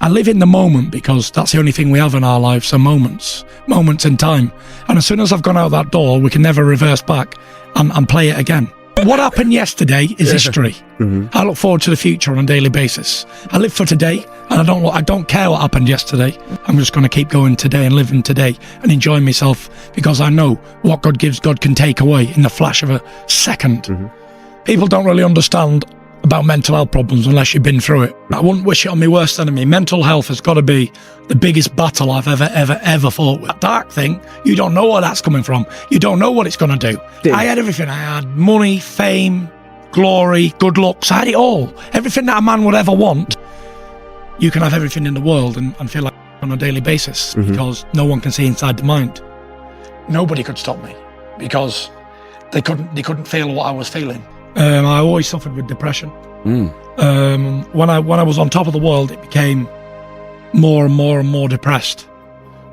I live in the moment because that's the only thing we have in our lives are moments in time. And as soon as I've gone out that door, we can never reverse back and play it again. What happened yesterday is history. I look forward to the future on a daily basis. I live for today, and I don't care what happened yesterday. I'm just going to keep going today and living today and enjoying myself because I know what God gives, God can take away in the flash of a second. People don't really understand about mental health problems unless you've been through it. I wouldn't wish it on my worst enemy. Mental health has got to be the biggest battle I've ever fought with. That dark thing, you don't know where that's coming from. You don't know what it's going to do. I had everything. I had money, fame, glory, good looks. I had it all. Everything that a man would ever want. You can have everything in the world and feel like on a daily basis because no one can see inside the mind. Nobody could stop me because they couldn't feel what I was feeling. I always suffered with depression. When I was on top of the world, it became more and more depressed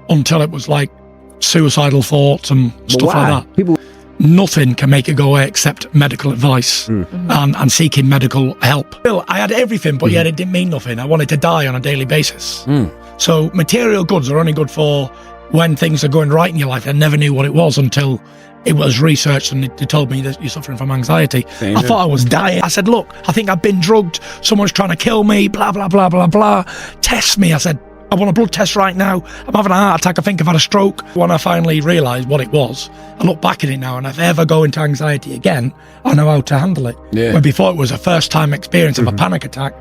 until it was like suicidal thoughts and stuff like that. Nothing can make it go away except medical advice and seeking medical help. I had everything, but yet it didn't mean nothing. I wanted to die on a daily basis. So material goods are only good for when things are going right in your life. I never knew what it was until it was researched and they told me that you're suffering from anxiety. I thought I was dying. I said, look, I think I've been drugged. Someone's trying to kill me, blah, blah, blah, blah, blah. Test me. I said, I want a blood test right now. I'm having a heart attack. I think I've had a stroke. When I finally realised what it was, I look back at it now and if I ever go into anxiety again, I know how to handle it. Where before it was a first time experience of a panic attack,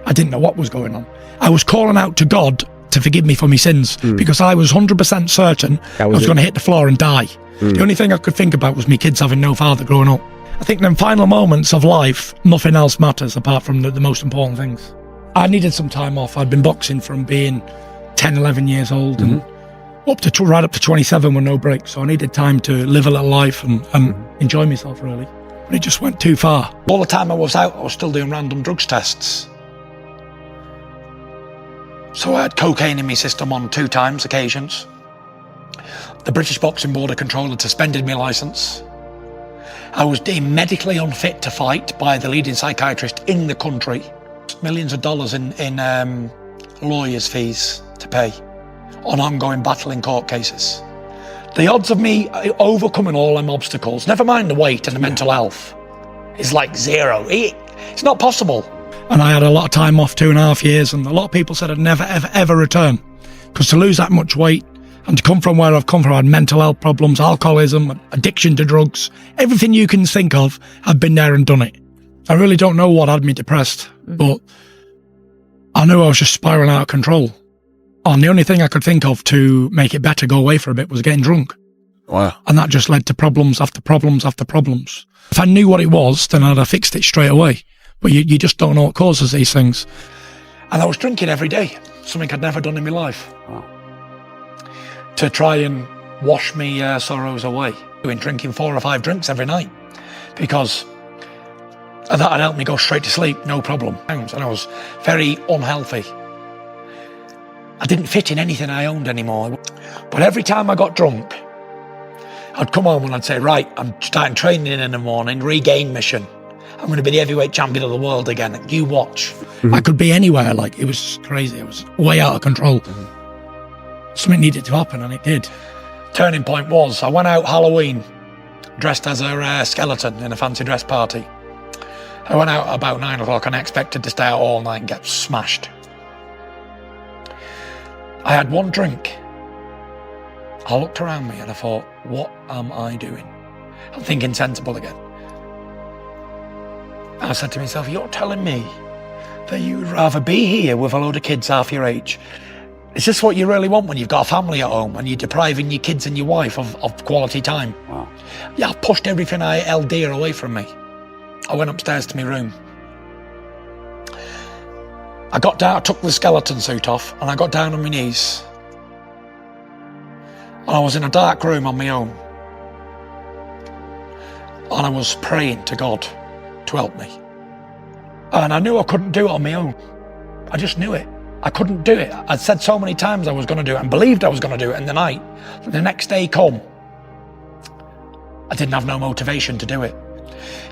I didn't know what was going on. I was calling out to God to forgive me for my sins because I was 100% certain I was going to hit the floor and die. The only thing I could think about was my kids having no father growing up. I think them final moments of life, nothing else matters apart from the most important things. I needed some time off. I'd been boxing from being 10, 11 years old and right up to 27 with no breaks. So I needed time to live a little life and enjoy myself really. But it just went too far. All the time I was out, I was still doing random drugs tests. So I had cocaine in my system on 2 occasions. The British Boxing Board of Control had suspended my licence. I was deemed medically unfit to fight by the leading psychiatrist in the country. Millions of dollars in lawyers' fees to pay on ongoing battle in court cases. The odds of me overcoming all them obstacles, never mind the weight and the mental health, is like zero. It's not possible. And I had a lot of time off, 2.5 years, and a lot of people said I'd never, ever return. Because to lose that much weight, and to come from where I've come from, I had mental health problems, alcoholism, addiction to drugs, everything you can think of, I've been there and done it. I really don't know what had me depressed, but I knew I was just spiraling out of control. And the only thing I could think of to make it better, go away for a bit, was getting drunk. Wow. And that just led to problems after problems after problems. If I knew what it was, then I'd have fixed it straight away. But you just don't know what causes these things. And I was drinking every day, something I'd never done in my life. Wow. To try and wash me sorrows away. Doing drinking 4 or 5 drinks every night because that'd help me go straight to sleep, no problem. And I was very unhealthy. I didn't fit in anything I owned anymore. But every time I got drunk, I'd come home and I'd say, right, I'm starting training in the morning, regain mission. I'm going to be the heavyweight champion of the world again. You watch. I could be anywhere. Like, it was crazy. It was way out of control. Something needed to happen, and it did. Turning point was, I went out Halloween dressed as a skeleton in a fancy dress party. I went out about 9 o'clock and I expected to stay out all night and get smashed. I had 1 drink. I looked around me and I thought, what am I doing? I'm thinking sensible again. And I said to myself, you're telling me that you would rather be here with a load of kids half your age? Is this what you really want when you've got a family at home and you're depriving your kids and your wife of quality time? Wow. Yeah, I pushed everything I held dear away from me. I went upstairs to my room. I got down, I took the skeleton suit off and I got down on my knees. And I was in a dark room on my own. And I was praying to God to help me. And I knew I couldn't do it on my own. I just knew it. I couldn't do it. I'd said so many times I was going to do it and believed I was going to do it in the night. The next day come, I didn't have no motivation to do it.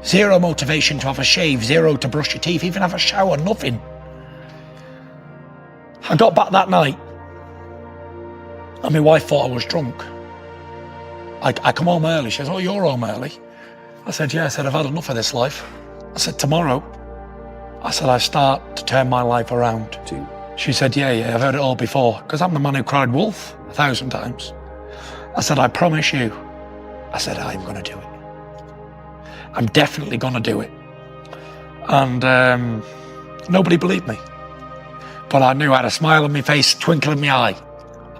0 motivation to have a shave, 0 to brush your teeth, even have a shower, nothing. I got back that night, and my wife thought I was drunk. I come home early. She says, "Oh, you're home early?" I said, "Yeah." I said, "I've had enough of this life." I said, "Tomorrow," I said, "I start to turn my life around." She said, yeah, I've heard it all before, because I'm the man who cried wolf 1,000 times. I said, "I promise you," I said, "I'm going to do it. I'm definitely going to do it." And nobody believed me. But I knew I had a smile on my face, twinkle in my eye.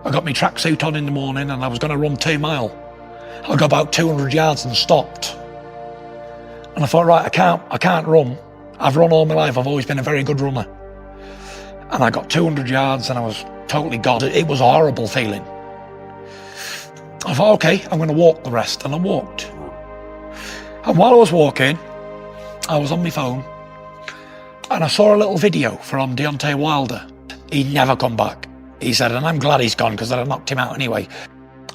I got my tracksuit on in the morning and I was going to run 2 miles. I got about 200 yards and stopped. And I thought, right, I can't run. I've run all my life. I've always been a very good runner. And I got 200 yards and I was totally gone. It was a horrible feeling. I thought, okay, I'm going to walk the rest. And I walked. And while I was walking, I was on my phone and I saw a little video from Deontay Wilder. He'd never come back. He said, and I'm glad he's gone because I knocked him out anyway.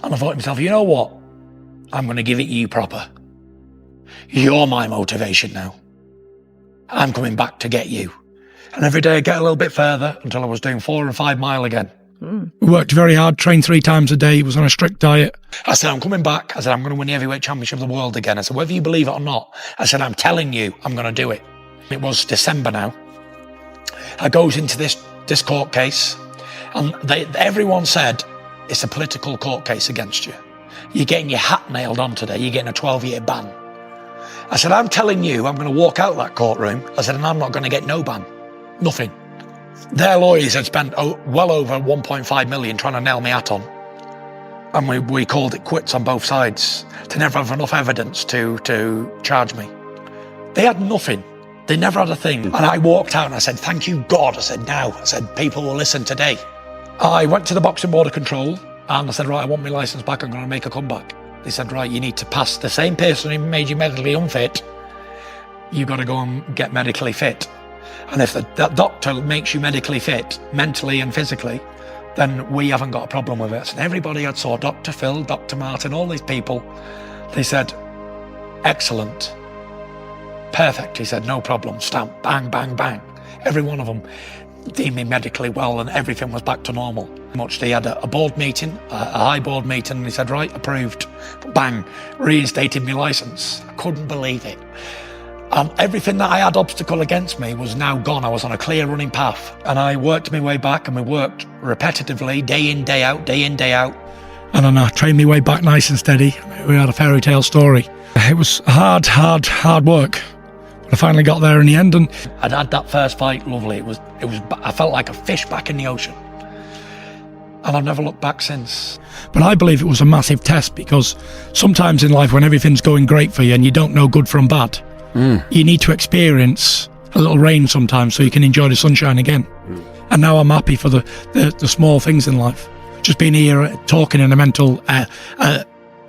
And I thought to myself, you know what? I'm going to give it you proper. You're my motivation now. I'm coming back to get you. And every day I get a little bit further until I was doing 4 and 5 mile again. We worked very hard, trained 3 times a day, was on a strict diet. I said, I'm coming back. I said, I'm going to win the heavyweight championship of the world again. I said, whether you believe it or not, I said, I'm telling you, I'm going to do it. It was December now. I goes into this court case and everyone said, it's a political court case against you. You're getting your hat nailed on today. You're getting a 12-year ban. I said, I'm telling you, I'm going to walk out that courtroom. I said, and I'm not going to get no ban. Nothing. Their lawyers had spent well over 1.5 million trying to nail me hat on. And we called it quits on both sides to never have enough evidence to charge me. They had nothing. They never had a thing. And I walked out and I said, thank you, God. I said, now. I said, people will listen today. I went to the Boxing Board of Control and I said, right, I want my licence back. I'm going to make a comeback. They said, right, you need to pass the same person who made you medically unfit. You've got to go and get medically fit. And if that doctor makes you medically fit, mentally and physically, then we haven't got a problem with it. And everybody I saw, Dr. Phil, Dr. Martin, all these people, they said, excellent, perfect. He said, no problem, stamp, bang, bang, bang. Every one of them deemed me medically well and everything was back to normal. They had a board meeting, a high board meeting, and he said, right, approved, bang, reinstated my licence. I couldn't believe it. Everything that I had obstacle against me was now gone. I was on a clear running path and I worked my way back and we worked repetitively, day in, day out, day in, day out. And then I trained my way back nice and steady. We had a fairy tale story. It was hard work. But I finally got there in the end and I'd had that first fight, lovely. It was. I felt like a fish back in the ocean. And I've never looked back since. But I believe it was a massive test because sometimes in life when everything's going great for you and you don't know good from bad, you need to experience a little rain sometimes so you can enjoy the sunshine again. And now I'm happy for the small things in life. Just being here, talking in a mental,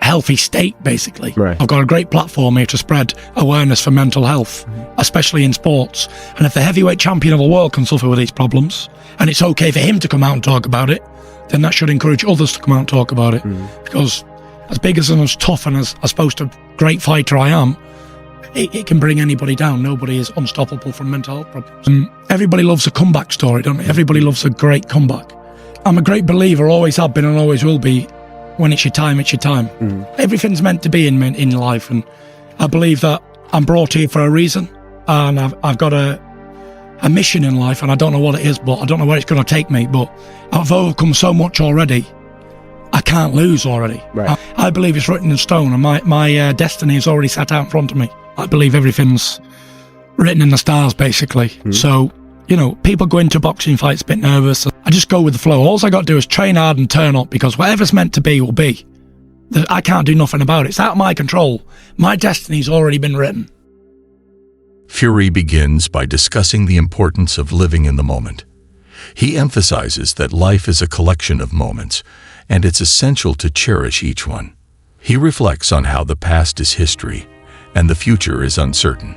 healthy state, basically. Right. I've got a great platform here to spread awareness for mental health, especially in sports. And if the heavyweight champion of the world can suffer with these problems, and it's okay for him to come out and talk about it, then that should encourage others to come out and talk about it. Because as big as and as tough and as supposed to great fighter I am, it can bring anybody down. Nobody is unstoppable from mental health problems. Everybody loves a comeback story, don't they? Everybody loves a great comeback. I'm a great believer, always have been and always will be, when it's your time, it's your time. Everything's meant to be in life, and I believe that I'm brought here for a reason, and I've got a mission in life, and I don't know what it is, but I don't know where it's going to take me, but I've overcome so much already. I can't lose already. Right. I believe it's written in stone, and my destiny is already set out in front of me. I believe everything's written in the stars, basically. So, people go into boxing fights a bit nervous. I just go with the flow. All I got to do is train hard and turn up, because whatever's meant to be will be. I can't do nothing about it. It's out of my control. My destiny's already been written. Fury begins by discussing the importance of living in the moment. He emphasizes that life is a collection of moments, and it's essential to cherish each one. He reflects on how the past is history, and the future is uncertain,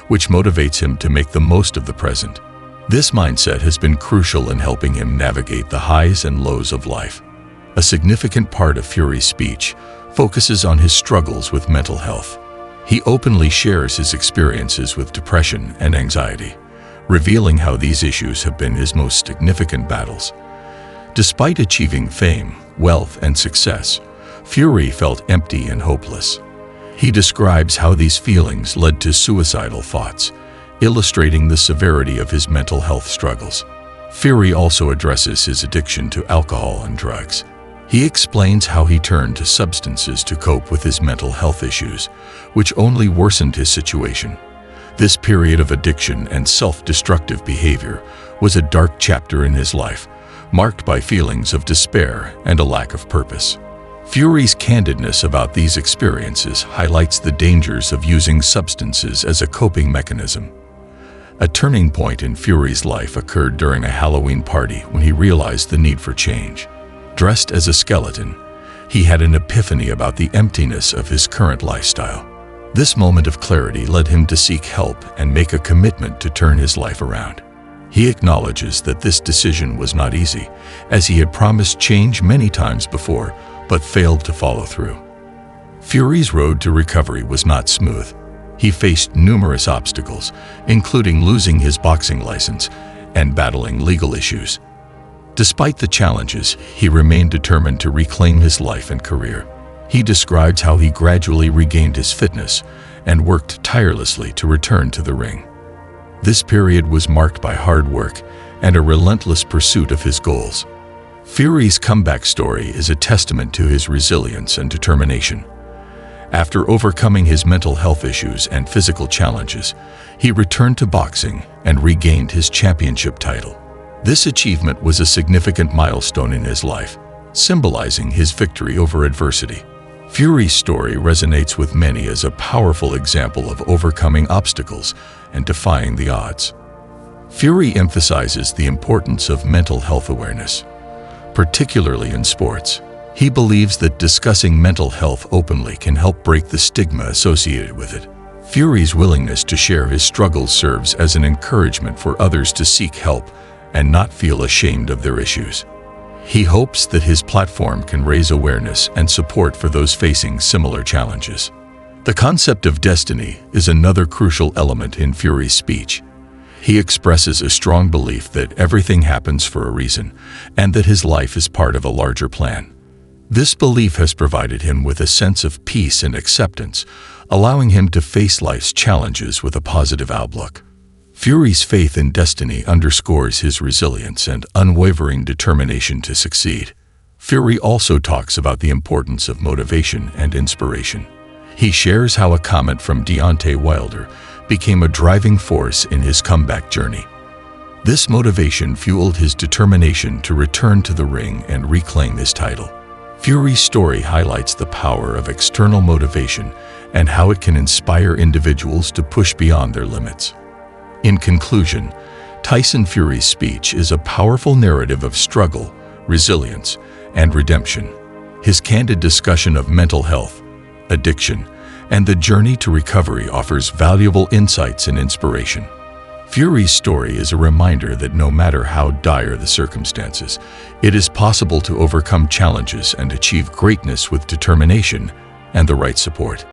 which motivates him to make the most of the present. This mindset has been crucial in helping him navigate the highs and lows of life. A significant part of Fury's speech focuses on his struggles with mental health. He openly shares his experiences with depression and anxiety, revealing how these issues have been his most significant battles. Despite achieving fame, wealth, and success, Fury felt empty and hopeless. He describes how these feelings led to suicidal thoughts, illustrating the severity of his mental health struggles. Fury also addresses his addiction to alcohol and drugs. He explains how he turned to substances to cope with his mental health issues, which only worsened his situation. This period of addiction and self-destructive behavior was a dark chapter in his life, marked by feelings of despair and a lack of purpose. Fury's candidness about these experiences highlights the dangers of using substances as a coping mechanism. A turning point in Fury's life occurred during a Halloween party when he realized the need for change. Dressed as a skeleton, he had an epiphany about the emptiness of his current lifestyle. This moment of clarity led him to seek help and make a commitment to turn his life around. He acknowledges that this decision was not easy, as he had promised change many times before, but failed to follow through. Fury's road to recovery was not smooth. He faced numerous obstacles, including losing his boxing license and battling legal issues. Despite the challenges, he remained determined to reclaim his life and career. He describes how he gradually regained his fitness and worked tirelessly to return to the ring. This period was marked by hard work and a relentless pursuit of his goals. Fury's comeback story is a testament to his resilience and determination. After overcoming his mental health issues and physical challenges, he returned to boxing and regained his championship title. This achievement was a significant milestone in his life, symbolizing his victory over adversity. Fury's story resonates with many as a powerful example of overcoming obstacles and defying the odds. Fury emphasizes the importance of mental health awareness, particularly in sports. He believes that discussing mental health openly can help break the stigma associated with it. Fury's willingness to share his struggles serves as an encouragement for others to seek help and not feel ashamed of their issues. He hopes that his platform can raise awareness and support for those facing similar challenges. The concept of destiny is another crucial element in Fury's speech. He expresses a strong belief that everything happens for a reason and that his life is part of a larger plan. This belief has provided him with a sense of peace and acceptance, allowing him to face life's challenges with a positive outlook. Fury's faith in destiny underscores his resilience and unwavering determination to succeed. Fury also talks about the importance of motivation and inspiration. He shares how a comment from Deontay Wilder became a driving force in his comeback journey. This motivation fueled his determination to return to the ring and reclaim his title. Fury's story highlights the power of external motivation and how it can inspire individuals to push beyond their limits. In conclusion, Tyson Fury's speech is a powerful narrative of struggle, resilience, and redemption. His candid discussion of mental health, addiction, and the journey to recovery offers valuable insights and inspiration. Fury's story is a reminder that no matter how dire the circumstances, it is possible to overcome challenges and achieve greatness with determination and the right support.